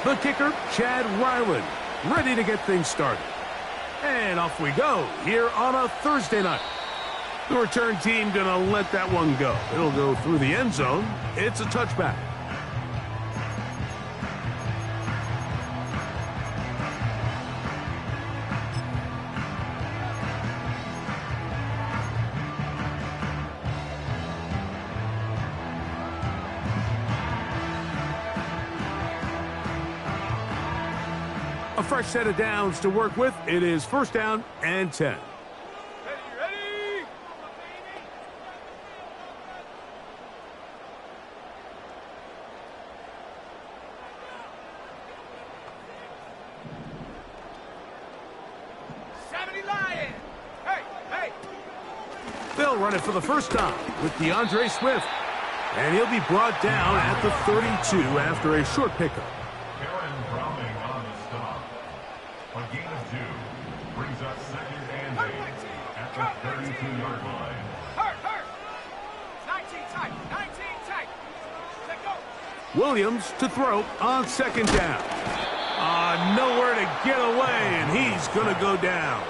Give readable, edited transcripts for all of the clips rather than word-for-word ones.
The kicker, Chad Ryland, ready to get things started. And off we go here on a Thursday night. The return team gonna let that one go. It'll go through the end zone. It's a touchback. A fresh set of downs to work with. It is first down and 10. Ready? Lion! Hey! They'll run it for the first time with DeAndre Swift. And he'll be brought down at the 32 after a short pickup. A gain of 2 brings up second and 8 at the 32-yard line. Hurt! 19 tight. Let go. Williams to throw on second down. Nowhere to get away, and he's going to go down.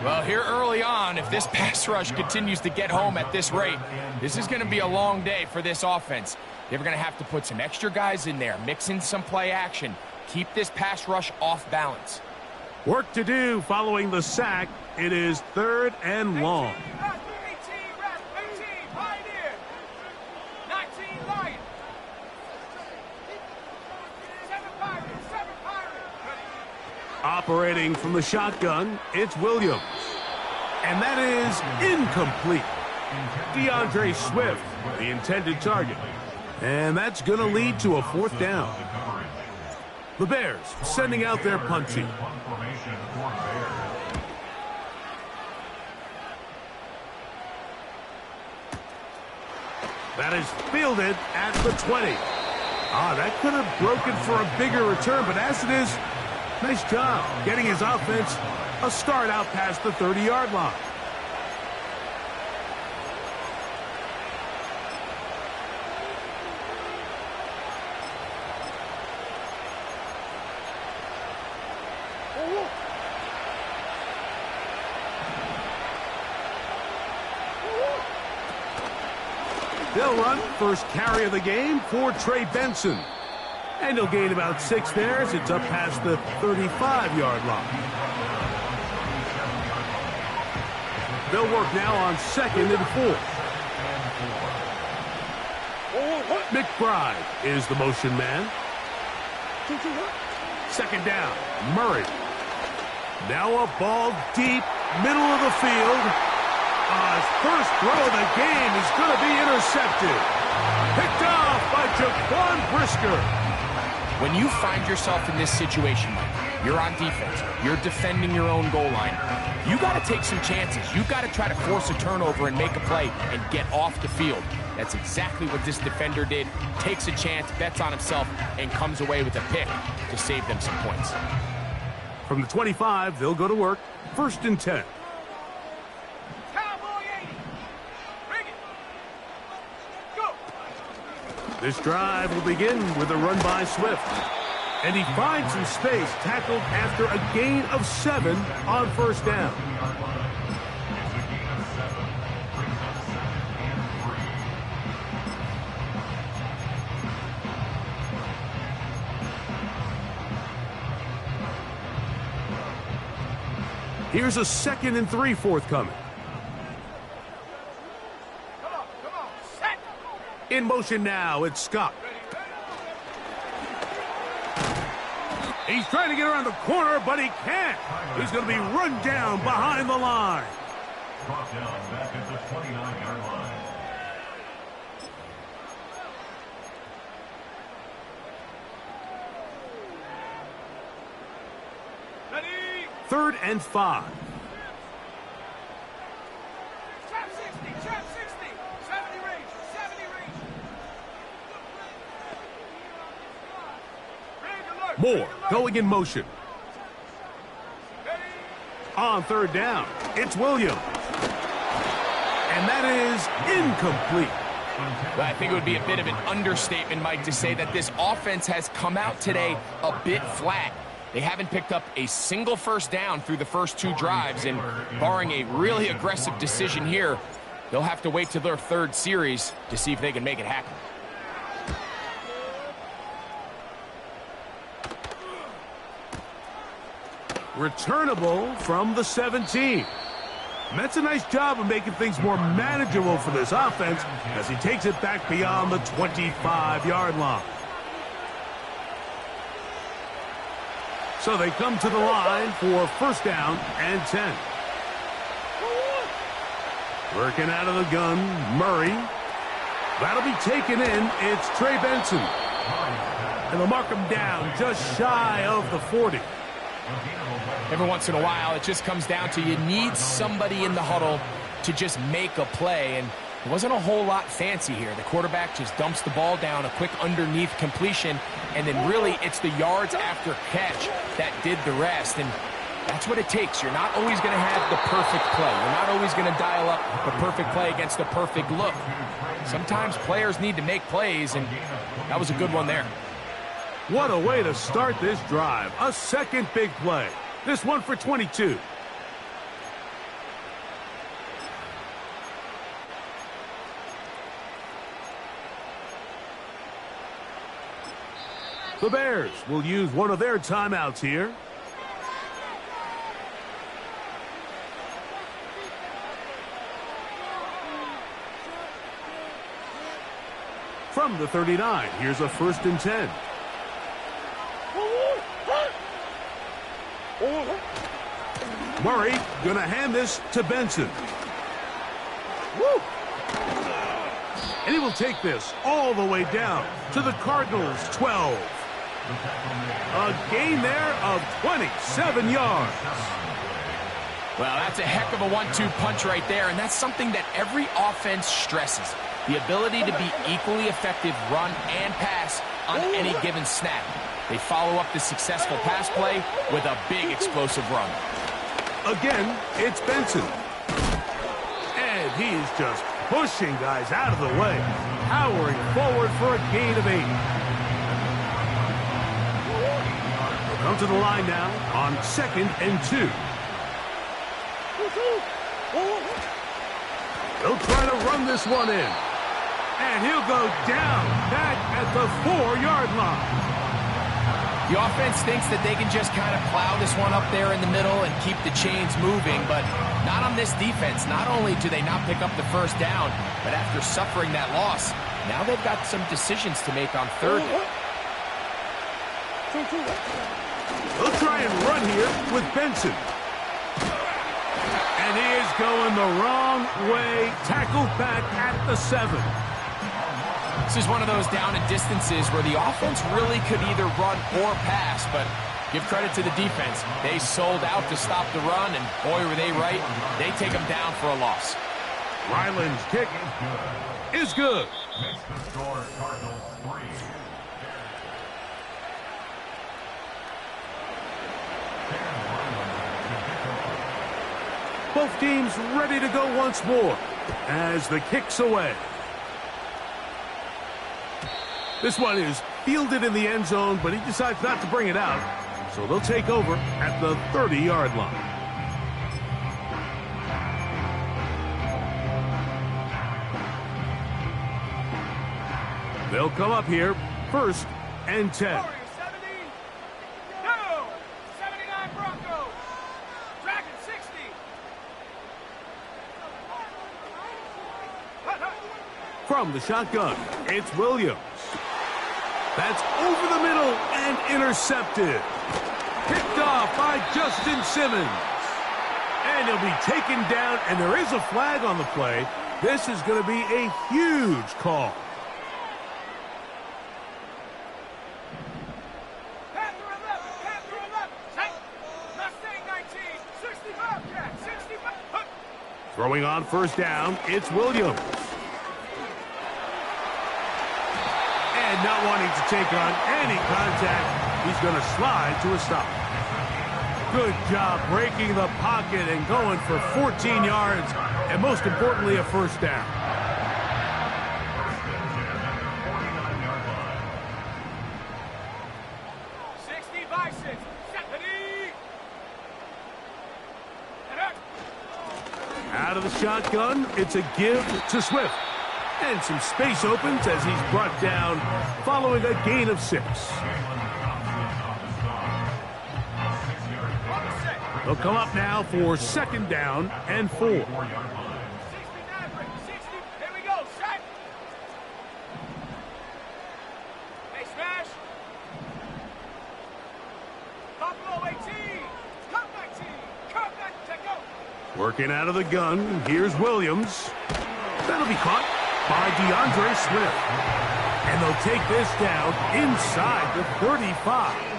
Well, here early on, if this pass rush continues to get home at this rate, this is going to be a long day for this offense. They're going to have to put some extra guys in there, mix in some play action. Keep this pass rush off balance. Work to do following the sack. It is third and long. 18, Pioneer. 19, Lion. 7 Pirates. Operating from the shotgun, it's Williams. And that is incomplete. DeAndre Swift, the intended target. And that's going to lead to a fourth down. The Bears sending out their punt team. That is fielded at the 20. That could have broken for a bigger return, but as it is, nice job getting his offense a start out past the 30-yard line. They'll run first carry of the game for Trey Benson. And he'll gain about 6 there as it's up past the 35-yard line. They'll work now on second and 4. McBride is the motion man. Second down, Murray. Now a ball deep, middle of the field. His first throw of the game is going to be intercepted. Picked off by Jaquan Brisker. When you find yourself in this situation, Mike, you're on defense, you're defending your own goal line, you got to take some chances. You got to try to force a turnover and make a play and get off the field. That's exactly what this defender did. Takes a chance, bets on himself, and comes away with a pick to save them some points. From the 25, they'll go to work. First and 10. This drive will begin with a run by Swift. And he finds some space, tackled after a gain of 7 on first down. Here's a 2nd and 3 forthcoming. In motion now, it's Scott. He's trying to get around the corner, but he can't. He's going to be run down behind the line. Brought down back at the 29-yard line. Ready? 3rd and 5. Trap 60. 70 range. Moore going in motion. On 3rd down, it's Williams. And that is incomplete. But I think it would be a bit of an understatement, Mike, to say that this offense has come out today a bit flat. They haven't picked up a single first down through the first 2 drives, and barring a really aggressive decision here, they'll have to wait till their 3rd series to see if they can make it happen. Returnable from the 17. And that's a nice job of making things more manageable for this offense as he takes it back beyond the 25-yard line. So they come to the line for first down and 10. Working out of the gun, Murray. That'll be taken in. It's Trey Benson. And they'll mark him down just shy of the 40. Every once in a while, it just comes down to you need somebody in the huddle to just make a play, and it wasn't a whole lot fancy here. The quarterback just dumps the ball down, a quick underneath completion, and then really it's the yards after catch that did the rest, and that's what it takes. You're not always going to have the perfect play. You're not always going to dial up the perfect play against the perfect look. Sometimes players need to make plays, and that was a good one there. What a way to start this drive. A second big play. This one for 22. The Bears will use one of their timeouts here. From the 39, here's a 1st and 10. Murray going to hand this to Benson. Woo! And he will take this all the way down to the Cardinals' 12. A gain there of 27 yards. Well, that's a heck of a 1-2 punch right there, and that's something that every offense stresses. The ability to be equally effective run and pass on any given snap. They follow up the successful pass play with a big explosive run. Again, it's Benson. And he's just pushing guys out of the way, powering forward for a gain of 8. They'll come to the line now on 2nd and 2. They'll try to run this one in. And he'll go down back at the 4-yard line. The offense thinks that they can just kind of plow this one up there in the middle and keep the chains moving, but not on this defense. Not only do they not pick up the first down, but after suffering that loss, now they've got some decisions to make on 3rd. They'll try and run here with Benson. And he is going the wrong way, tackled back at the 7. This is one of those down and distances where the offense really could either run or pass, but give credit to the defense. They sold out to stop the run, and boy, were they right. They take them down for a loss. Ryland's kick is good. Makes the score Cardinals 3. Both teams ready to go once more as the kick's away. This one is fielded in the end zone, but he decides not to bring it out. So they'll take over at the 30-yard line. They'll come up here, 1st and 10. 79 Broncos. Dragon 60. From the shotgun, it's Williams. That's over the middle and intercepted. Picked off by Justin Simmons. And he'll be taken down, and there is a flag on the play. This is going to be a huge call. Panther 11. Mustang 19. 65 Jack. 65. Throwing on first down, it's Williams. And not wanting to take on any contact, he's going to slide to a stop. Good job breaking the pocket and going for 14 yards, and most importantly, a first down. Out of the shotgun, it's a give to Swift. And some space opens as he's brought down following a gain of 6. They'll come up now for 2nd down and 4. 60, here we go, set. Hey, smash. Buffalo 18. Cut back team. Cut back to go. Working out of the gun, here's Williams. That'll be caught by DeAndre Swift. And they'll take this down inside the 35.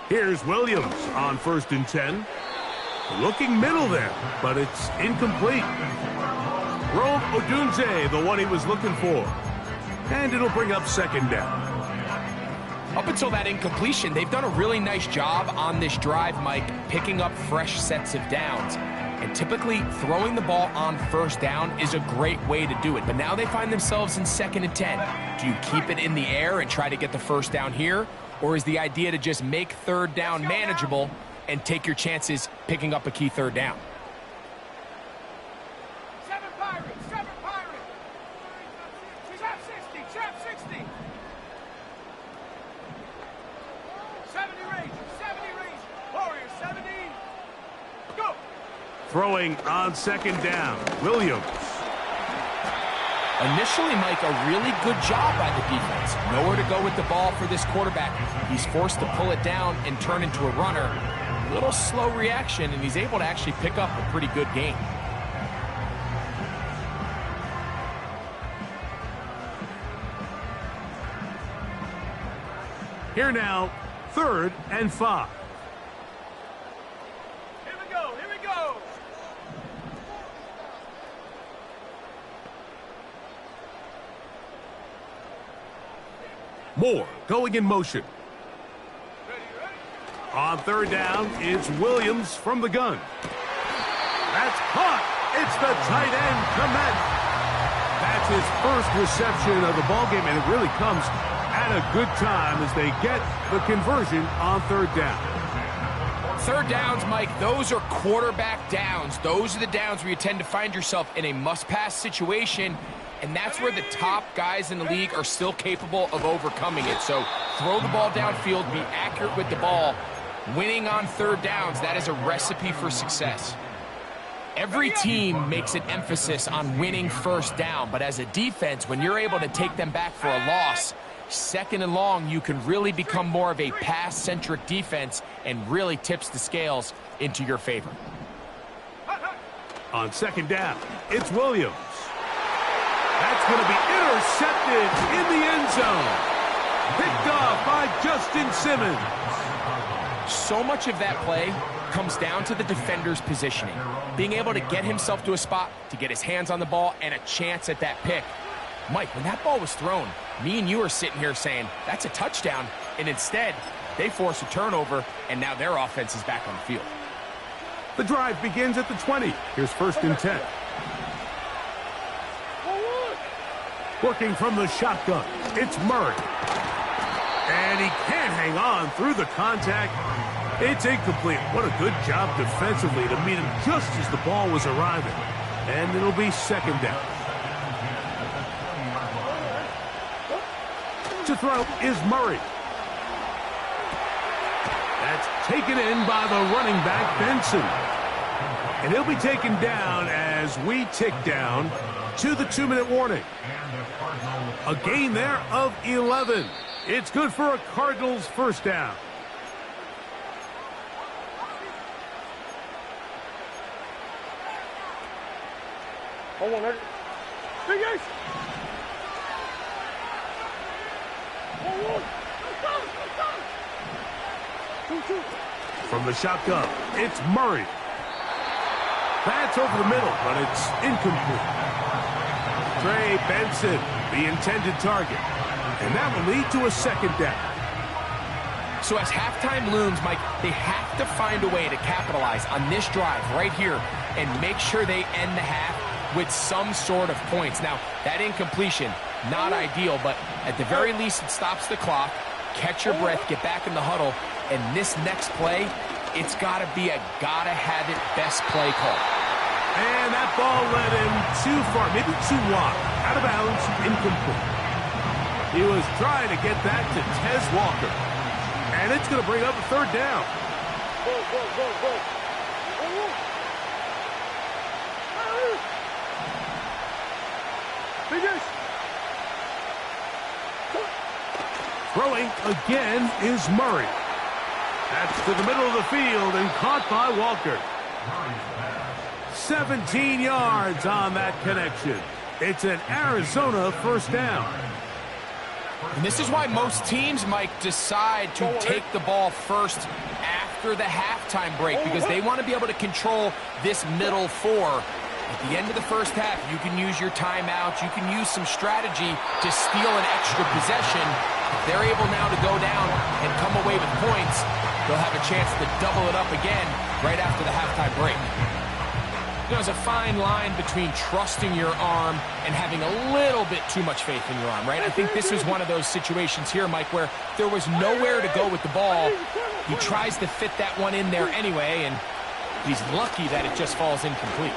Here's Williams on 1st and 10. Looking middle there, but it's incomplete. Rome Odunze, the one he was looking for. And it'll bring up 2nd down. Up until that incompletion, they've done a really nice job on this drive, Mike, picking up fresh sets of downs. And typically, throwing the ball on 1st down is a great way to do it. But now they find themselves in 2nd and 10. Do you keep it in the air and try to get the 1st down here? Or is the idea to just make 3rd down manageable and take your chances picking up a key 3rd down? 7 Pirates, 7 Pirates. Trap 60, trap 60. 70 Rangers, 70 Rangers. Warriors, 70. Go. Throwing on 2nd down, Williams. Initially, Mike, a really good job by the defense. Nowhere to go with the ball for this quarterback. He's forced to pull it down and turn into a runner. A little slow reaction, and he's able to actually pick up a pretty good gain. Here now, 3rd and 5. Here we go, here we go. Moore going in motion. Ready, ready. On 3rd down, it's Williams from the gun. That's caught. It's the tight end, Kmet. That's his first reception of the ballgame, and it really comes at a good time as they get the conversion on 3rd down. 3rd downs, Mike, those are quarterback downs. Those are the downs where you tend to find yourself in a must-pass situation, and that's where the top guys in the league are still capable of overcoming it. So throw the ball downfield, be accurate with the ball. Winning on 3rd downs, that is a recipe for success. Every team makes an emphasis on winning 1st down, but as a defense, when you're able to take them back for a loss, 2nd and long, you can really become more of a pass-centric defense and really tips the scales into your favor. On 2nd down, it's Williams. That's going to be intercepted in the end zone. Picked off by Justin Simmons. So much of that play comes down to the defender's positioning. Being able to get himself to a spot, to get his hands on the ball, and a chance at that pick. Mike, when that ball was thrown, me and you are sitting here saying, that's a touchdown, and instead, they force a turnover, and now their offense is back on the field. The drive begins at the 20. Here's 1st and 10. Working from the shotgun, it's Murray. And he can't hang on through the contact. It's incomplete. What a good job defensively to meet him just as the ball was arriving. And it'll be 2nd down. To throw is Murray. That's taken in by the running back, Benson. And he'll be taken down as we tick down to the 2-minute warning. A gain there of 11. It's good for a Cardinals 1st down. Hold on, Big Ace. From the shotgun, it's Murray. That's over the middle, but it's incomplete. Trey Benson, the intended target. And that will lead to a 2nd down. So as halftime looms, Mike, they have to find a way to capitalize on this drive right here and make sure they end the half with some sort of points. Now, that incompletion, not ideal, but at the very least, it stops the clock. Catch your breath, get back in the huddle, and this next play, it's got to be a gotta-have-it best play call. And that ball led him too far, maybe too wide. Out of bounds, incomplete. He was trying to get that to Tez Walker. And it's going to bring up a third down. Throwing again is Murray. That's to the middle of the field and caught by Walker. 17 yards on that connection. It's an Arizona first down. And this is why most teams, Mike, decide to take the ball first after the halftime break, because they want to be able to control this middle four. At the end of the first half, you can use your timeouts. You can use some strategy to steal an extra possession. If they're able now to go down and come away with points, they'll have a chance to double it up again right after the halftime break. You know, there's a fine line between trusting your arm and having a little bit too much faith in your arm, right? I think this is one of those situations here, Mike, where there was nowhere to go with the ball. He tries to fit that one in there anyway, and he's lucky that it just falls incomplete.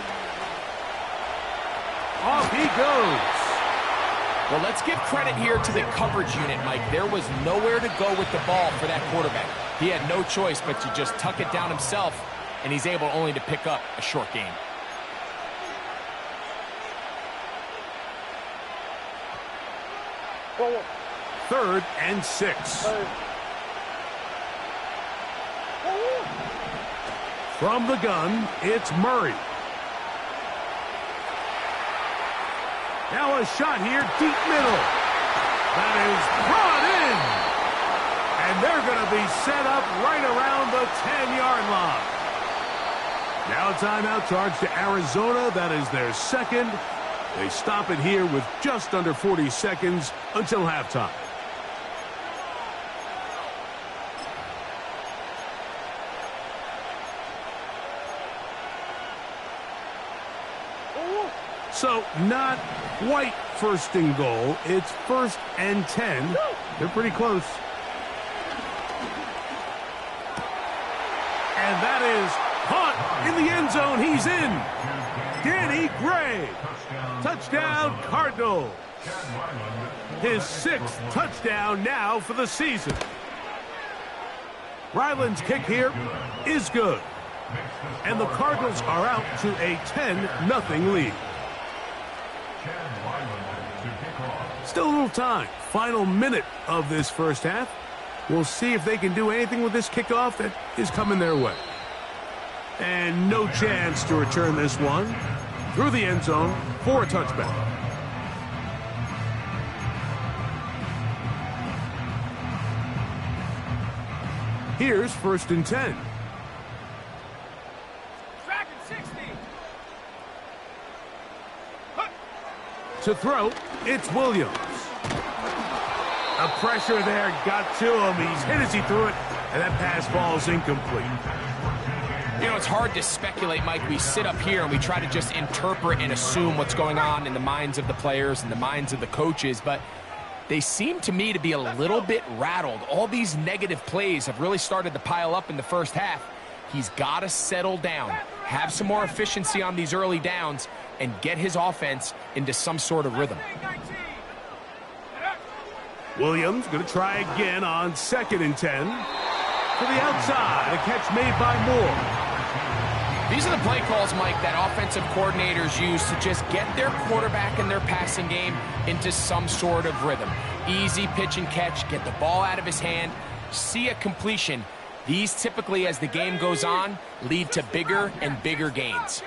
Off he goes. Well, let's give credit here to the coverage unit, Mike. There was nowhere to go with the ball for that quarterback. He had no choice but to just tuck it down himself, and he's able only to pick up a short gain. Third and 6. From the gun, it's Murray. Now a shot here, deep middle. That is brought in. And they're going to be set up right around the 10-yard line. Now a timeout charge to Arizona. That is their second. They stop it here with just under 40 seconds until halftime. So not quite first and goal. It's first and 10. They're pretty close. And that is caught in the end zone. He's in. Danny Gray. Touchdown, Cardinals. His 6th touchdown now for the season. Ryland's kick here is good. And the Cardinals are out to a 10-0 lead. Still a little time. Final minute of this first half. We'll see if they can do anything with this kickoff that is coming their way. And no chance to return this one through the end zone for a touchback. Here's first and 10. Dragon 60. To throw, it's Williams. The pressure there got to him. He's hit as he threw it, and that pass falls incomplete. You know, it's hard to speculate, Mike. We sit up here and we try to just interpret and assume what's going on in the minds of the players and the minds of the coaches, but they seem to me to be a little bit rattled. All these negative plays have really started to pile up in the first half. He's got to settle down, have some more efficiency on these early downs, and get his offense into some sort of rhythm. Williams going to try again on 2nd and 10. To the outside, a catch made by Moore. These are the play calls, Mike, that offensive coordinators use to just get their quarterback and their passing game into some sort of rhythm. Easy pitch and catch, get the ball out of his hand, see a completion. These typically, as the game goes on, lead to bigger and bigger gains.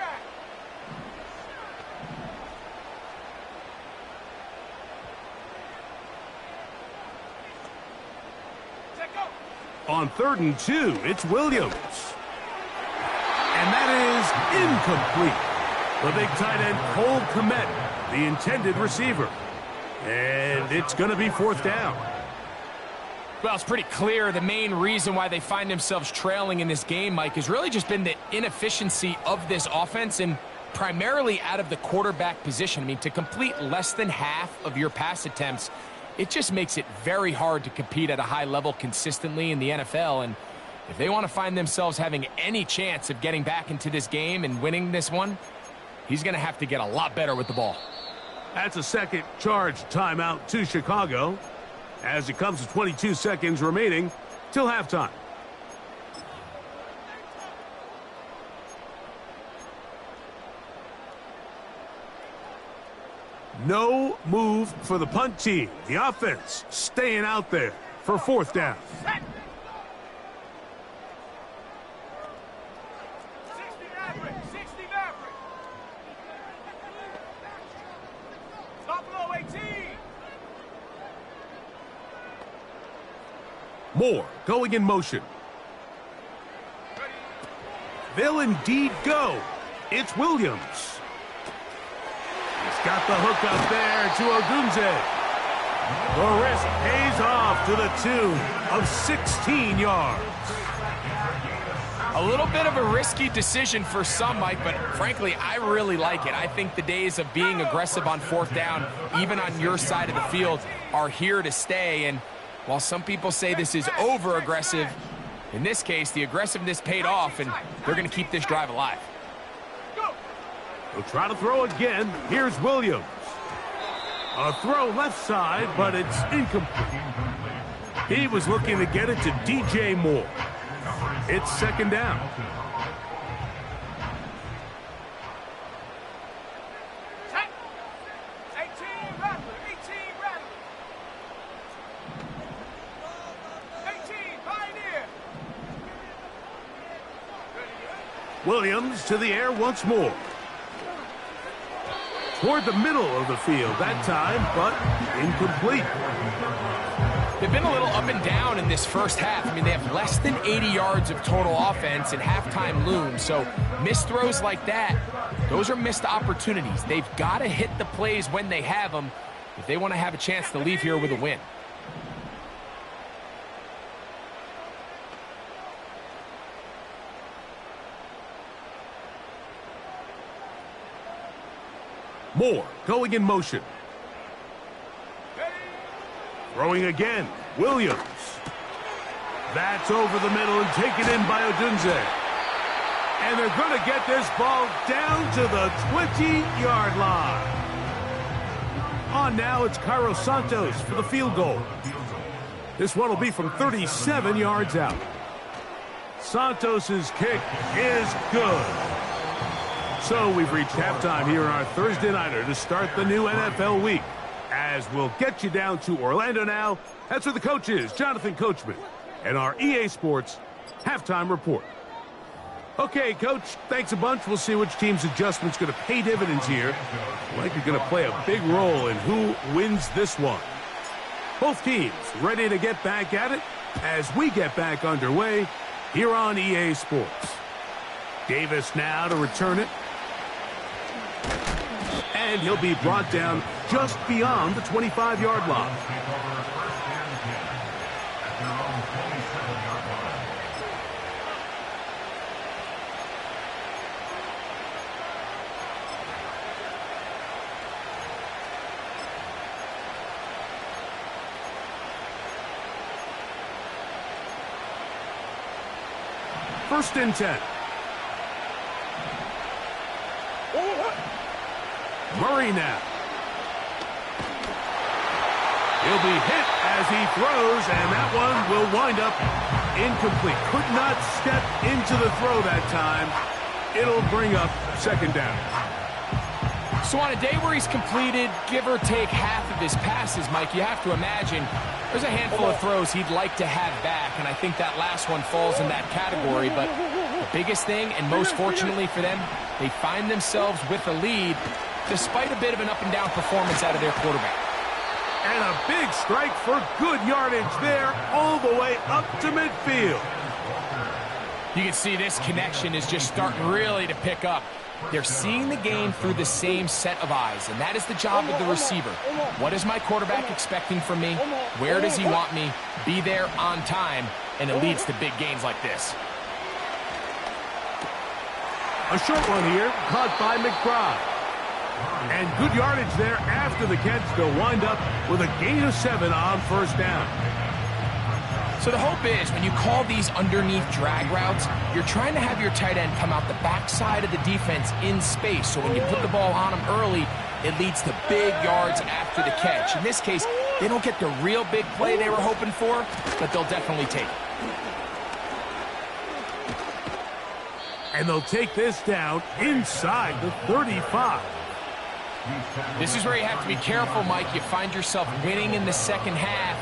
On 3rd and 2, it's Williams. And that is incomplete. The big tight end, Cole Kmet, the intended receiver. And it's going to be 4th down. Well, it's pretty clear the main reason why they find themselves trailing in this game, Mike, has really just been the inefficiency of this offense and primarily out of the quarterback position. I mean, to complete less than half of your pass attempts, it just makes it very hard to compete at a high level consistently in the NFL. And if they want to find themselves having any chance of getting back into this game and winning this one, he's going to have to get a lot better with the ball. That's a second charge timeout to Chicago, as it comes to 22 seconds remaining till halftime. No move for the punt team. The offense staying out there for fourth down. 60 Maverick, 60 Maverick. Stop below 18. Moore going in motion. They'll indeed go. It's Williams. He's got the hook up there to Odunze. The risk pays off to the tune of 16 yards. A little bit of a risky decision for some, Mike, but frankly, I really like it. I think the days of being aggressive on fourth down, even on your side of the field, are here to stay. And while some people say this is over-aggressive, in this case, the aggressiveness paid off, and they're going to keep this drive alive. He'll try to throw again. Here's Williams. A throw left side, but it's incomplete. He was looking to get it to DJ Moore. It's second down. Check. 18 Rattler, 18 Rattler. 18 Pioneer. Williams to the air once more. Toward the middle of the field that time, but incomplete. They've been a little up and down in this first half. I mean, they have less than 80 yards of total offense and halftime looms. So missed throws like that, those are missed opportunities. They've got to hit the plays when they have them if they want to have a chance to leave here with a win. Moore going in motion. Throwing again. Williams. That's over the middle and taken in by Odunze. And they're going to get this ball down to the 20-yard line. On now, it's Cairo Santos for the field goal. This one will be from 37 yards out. Santos's kick is good. So we've reached halftime here on our Thursday Nighter to start the new NFL week. As we'll get you down to Orlando now. That's where the coach is, Jonathan Coachman, and our EA Sports Halftime Report. Okay, Coach, thanks a bunch. We'll see which team's adjustment's going to pay dividends here. Likely going to play a big role in who wins this one. Both teams ready to get back at it as we get back underway here on EA Sports. Davis now to return it. And he'll be brought down just beyond the 25-yard line. First and 10. Murray now. He'll be hit as he throws, and that one will wind up incomplete. Could not step into the throw that time. It'll bring up second down. So on a day where he's completed, give or take half of his passes, Mike, you have to imagine there's a handful of throws he'd like to have back, and I think that last one falls in that category. But the biggest thing, and most fortunately for them, they find themselves with a lead despite a bit of an up-and-down performance out of their quarterback. And a big strike for good yardage there all the way up to midfield. You can see this connection is just starting really to pick up. They're seeing the game through the same set of eyes, and that is the job of the receiver. What is my quarterback expecting from me? Where does he want me? Be there on time, and it leads to big gains like this. A short one here, caught by McBride. And good yardage there after the catch. They'll wind up with a gain of 7 on first down. So the hope is when you call these underneath drag routes, you're trying to have your tight end come out the backside of the defense in space. So when you put the ball on him early, it leads to big yards after the catch. In this case, they don't get the real big play they were hoping for, but they'll definitely take it. And they'll take this down inside the 35. This is where you have to be careful, Mike. You find yourself winning in the second half.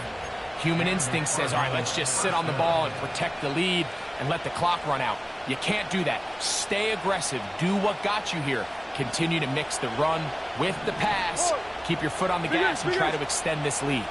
Human instinct says, all right, let's just sit on the ball and protect the lead and let the clock run out. You can't do that. Stay aggressive. Do what got you here. Continue to mix the run with the pass. Keep your foot on the gas and try to extend this lead.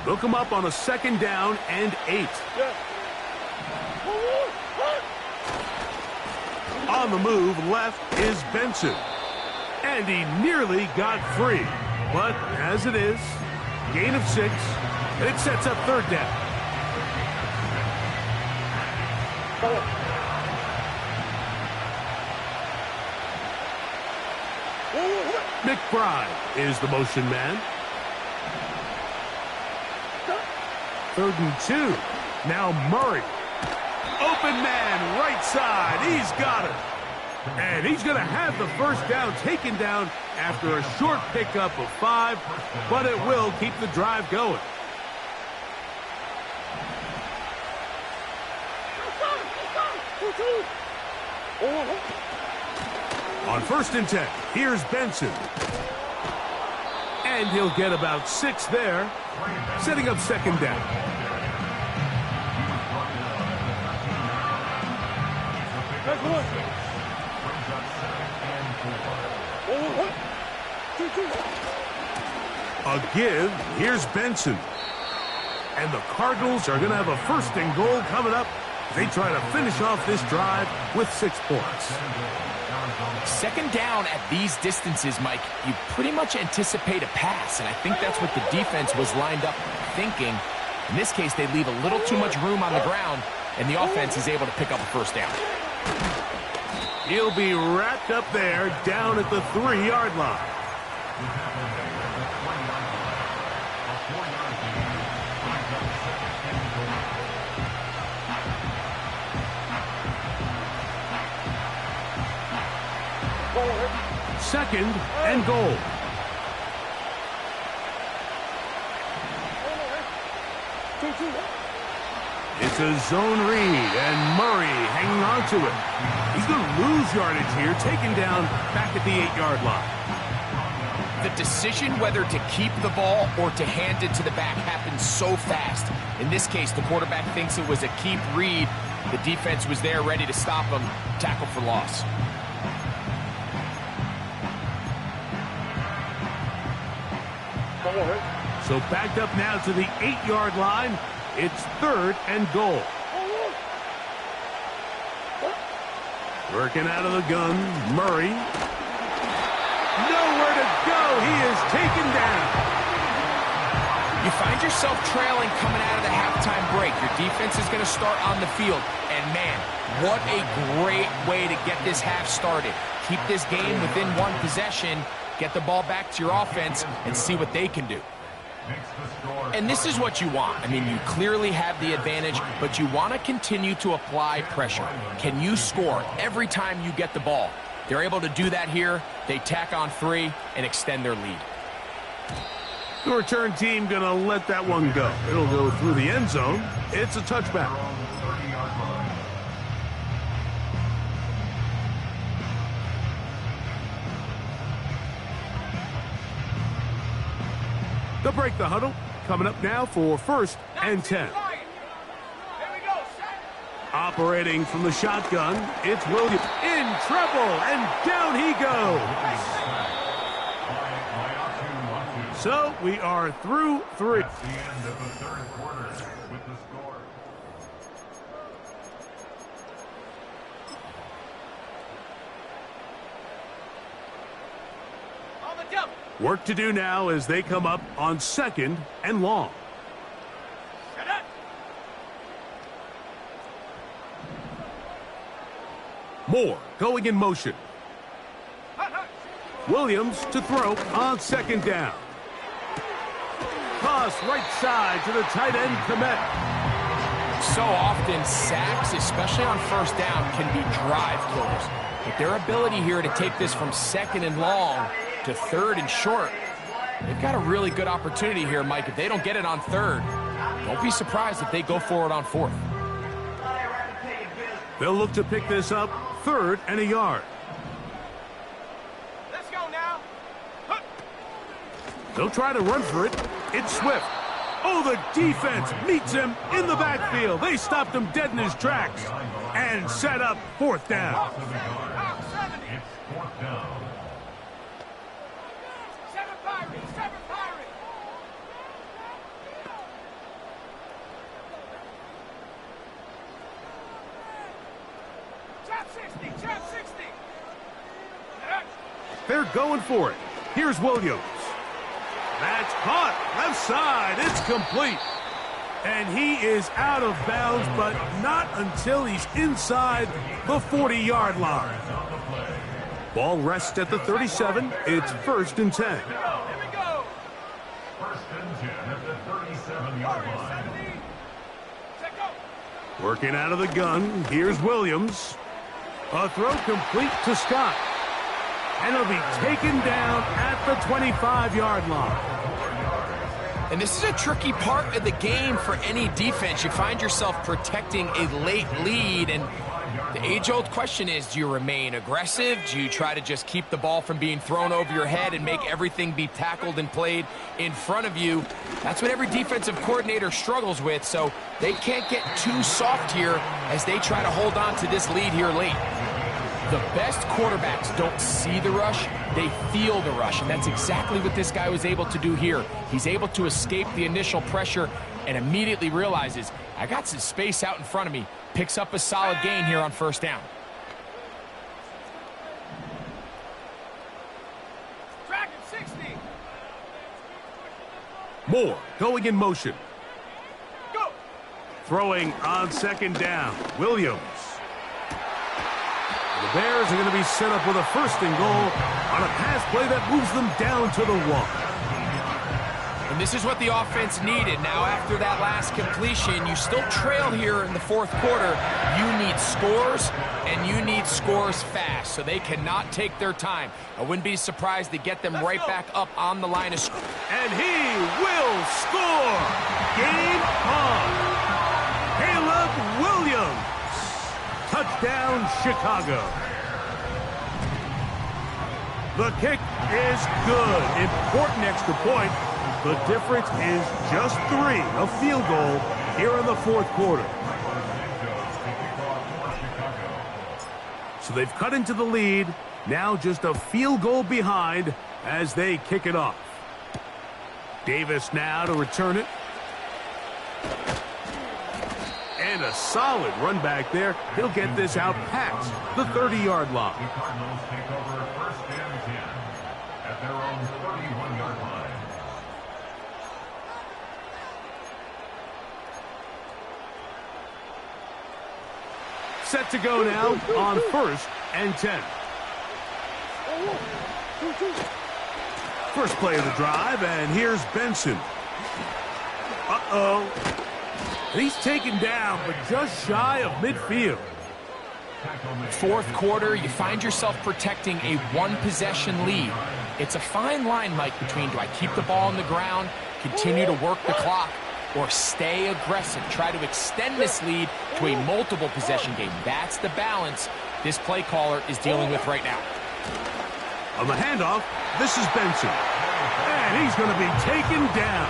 They'll come up on a 2nd down and 8. On the move, left is Benson. And he nearly got free. But as it is, gain of 6, and it sets up 3rd down. McBride is the motion man. 3rd and 2. Now Murray. Open man, right side. He's got it. And he's going to have the first down taken down after a short pickup of 5, but it will keep the drive going. On 1st and 10, here's Benson. And he'll get about 6 there, setting up 2nd down. A give, here's Benson. And the Cardinals are going to have a 1st and goal coming up. They try to finish off this drive with 6 points. 2nd down at these distances, Mike, you pretty much anticipate a pass, and I think that's what the defense was lined up thinking. In this case, they leave a little too much room on the ground, and the offense is able to pick up a 1st down. He'll be wrapped up there down at the 3-yard line. Second and goal. It's a zone read, and Murray hanging on to it. He's going to lose yardage here, taken down back at the 8-yard line. The decision whether to keep the ball or to hand it to the back happens so fast. In this case, the quarterback thinks it was a keep read. The defense was there ready to stop him. Tackle for loss. So backed up now to the 8-yard line. It's 3rd and goal. Working out of the gun, Murray. Nowhere to go. He is taken down. You find yourself trailing coming out of the halftime break. Your defense is going to start on the field. And, man, what a great way to get this half started. Keep this game within 1 possession, get the ball back to your offense, and see what they can do. And this is what you want. I mean, you clearly have the advantage, but you want to continue to apply pressure. Can you score every time you get the ball? They're able to do that here. They tack on 3 and extend their lead. The return team going to let that one go. It'll go through the end zone. It's a touchback. They'll break the huddle. Coming up now for 1st and 10. Operating from the shotgun, it's Williams in trouble, and down he goes. So we are through 3. That's the end of the third quarter with the score. On the jump. Work to do now as they come up on 2nd and long. Shut up. Moore going in motion. Hut, hut. Williams to throw on 2nd down. Toss right side to the tight end, Kmet. So often, sacks, especially on 1st down, can be drive killers. But their ability here to take this from 2nd and long to 3rd and short, they've got a really good opportunity here, Mike. If they don't get it on 3rd, don't be surprised if they go for it on 4th. They'll look to pick this up 3rd and a yard. Let's go now. Hut. They'll try to run for it. It's Swift. Oh, the defense meets him in the backfield. They stopped him dead in his tracks and set up 4th down. Out 70. It's 4th down. 7 Pirates. 7 Pirates. Trap 60. Trap 60. They're going for it. Here's Williams. That's caught. Left side. It's complete. And he is out of bounds, but not until he's inside the 40-yard line. Ball rests at the 37. It's 1st and 10. Here we go. 1st and 10 at the 37-yard line. 70. Check go. Working out of the gun. Here's Williams. A throw complete to Scott. And he'll be taken down at the 25-yard line. And this is a tricky part of the game for any defense. You find yourself protecting a late lead, and the age-old question is, do you remain aggressive? Do you try to just keep the ball from being thrown over your head and make everything be tackled and played in front of you? That's what every defensive coordinator struggles with, so they can't get too soft here as they try to hold on to this lead here late. The best quarterbacks don't see the rush, they feel the rush, and that's exactly what this guy was able to do here. He's able to escape the initial pressure and immediately realizes, I got some space out in front of me. Picks up a solid gain here on 1st down. Dragon 60. Moore going in motion. Go. Throwing on 2nd down. Williams. The Bears are going to be set up with a 1st and goal on a pass play that moves them down to the 1. And this is what the offense needed. Now, after that last completion, you still trail here in the 4th quarter. You need scores, and you need scores fast, so they cannot take their time. I wouldn't be surprised to get them right back up on the line of scrimmage. And he will score. Game on. Caleb Williams. Touchdown, Chicago. The kick is good. Important extra point. The difference is just 3, a field goal here in the 4th quarter. So they've cut into the lead. Now just a field goal behind as they kick it off. Davis now to return it. And a solid run back there. He'll get this out past the 30-yard line. The Cardinals take over 1st and 10 at their own 31-yard line. Set to go now on 1st and 10. First play of the drive, and here's Benson. Uh-oh. He's taken down, but just shy of midfield. 4th quarter, you find yourself protecting a 1-possession lead. It's a fine line, Mike, between do I keep the ball on the ground, continue to work the clock, or stay aggressive, try to extend this lead to a multiple possession game. That's the balance this play caller is dealing with right now. On the handoff, this is Benson. And he's going to be taken down.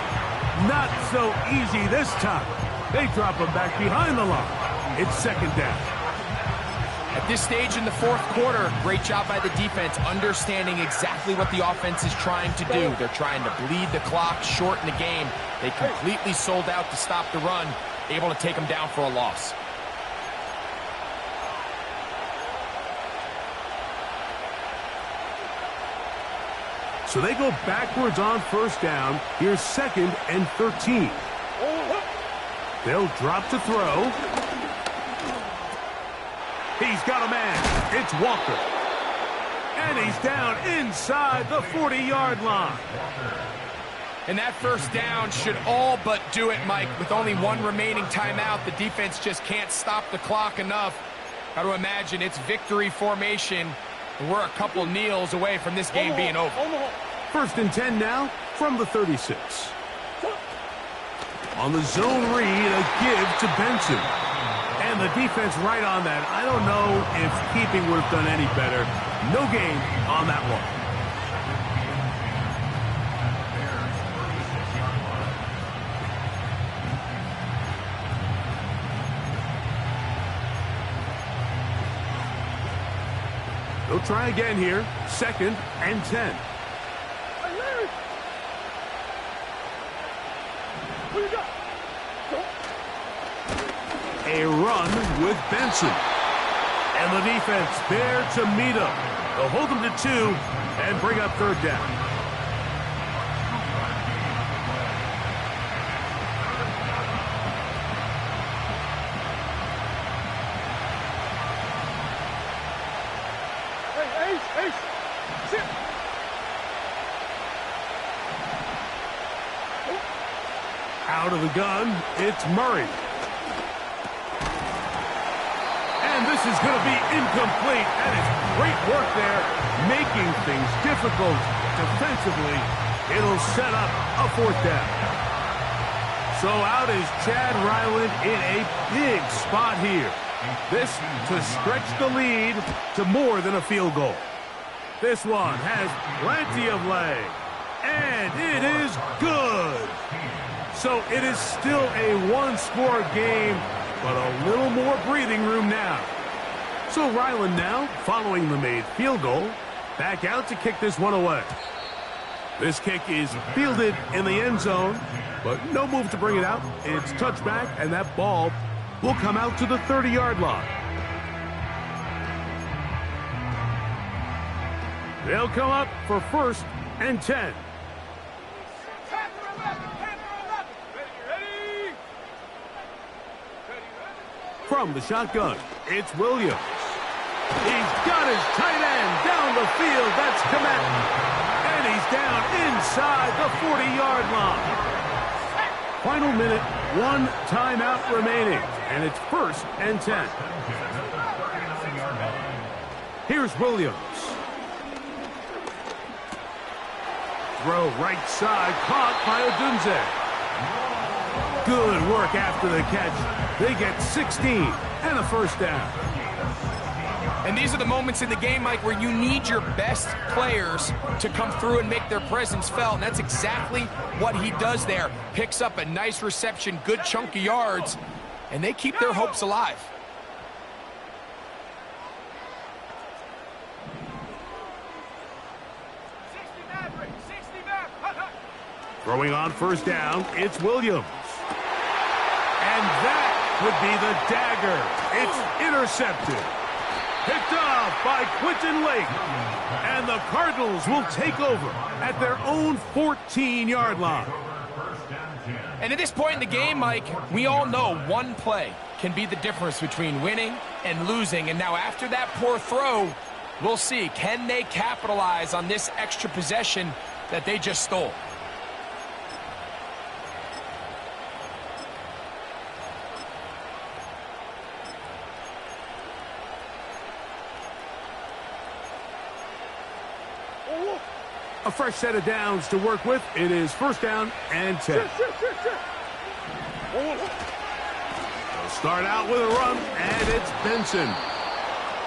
Not so easy this time. They drop him back behind the line. It's second down. At this stage in the fourth quarter, great job by the defense, understanding exactly what the offense is trying to do. They're trying to bleed the clock, shorten the game. They completely sold out to stop the run, able to take them down for a loss. So they go backwards on first down. Here's 2nd and 13. They'll drop to throw. He's got a man. It's Walker. And he's down inside the 40-yard line. And that first down should all but do it, Mike. With only one remaining timeout, the defense just can't stop the clock enough. Got to imagine it's victory formation. And we're a couple kneels away from this game being over. 1st and 10 now from the 36. On the zone read, a give to Benson. And the defense right on that. I don't know if keeping would have done any better. No gain on that one. They'll try again here. 2nd and 10. A run with Benson. And the defense there to meet him. They'll hold him to 2 and bring up 3rd down. Out of the gun, it's Murray. And this is going to be incomplete. And it's great work there, making things difficult defensively. It'll set up a 4th down. So out is Chad Ryland in a big spot here. This to stretch the lead to more than a field goal. This one has plenty of leg. And it is good. So it is still a one-score game, but a little more breathing room now. So Ryland now, following the made field goal, back out to kick this one away. This kick is fielded in the end zone, but no move to bring it out. It's touchback, and that ball will come out to the 30-yard line. They'll come up for 1st and 10. From the shotgun, it's Williams. He's got his tight end down the field. That's Komet. And he's down inside the 40-yard line. Final minute, 1 timeout remaining. And it's 1st and 10. Here's Williams. Throw right side, caught by Odunze. Good work after the catch. They get 16 and a 1st down. And these are the moments in the game, Mike, where you need your best players to come through and make their presence felt. And that's exactly what he does there. Picks up a nice reception, good chunk of yards, and they keep their hopes alive. Throwing on 1st down, it's Williams. And that would be the dagger. It's intercepted. Picked off by Quentin Lake. And the Cardinals will take over at their own 14-yard line. And at this point in the game, Mike, we all know one play can be the difference between winning and losing. And now after that poor throw, we'll see, can they capitalize on this extra possession that they just stole? A fresh set of downs to work with. It is first down and 10. They'll start out with a run, and it's Benson.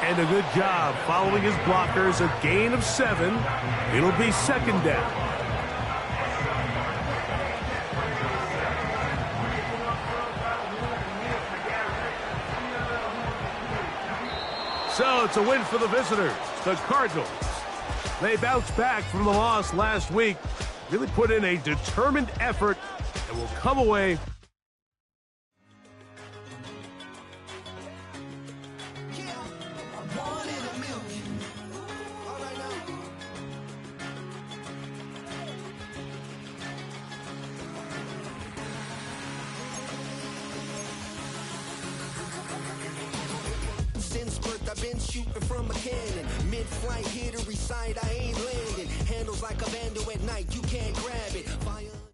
And a good job following his blockers, a gain of 7. It'll be second down. So it's a win for the visitors, the Cardinals. They bounced back from the loss last week, really put in a determined effort, and will come away. Since birth, I've been shooting from a cannon. Mid-flight, here to recite, I ain't landing. Handles like a vandal at night, you can't grab it. Fire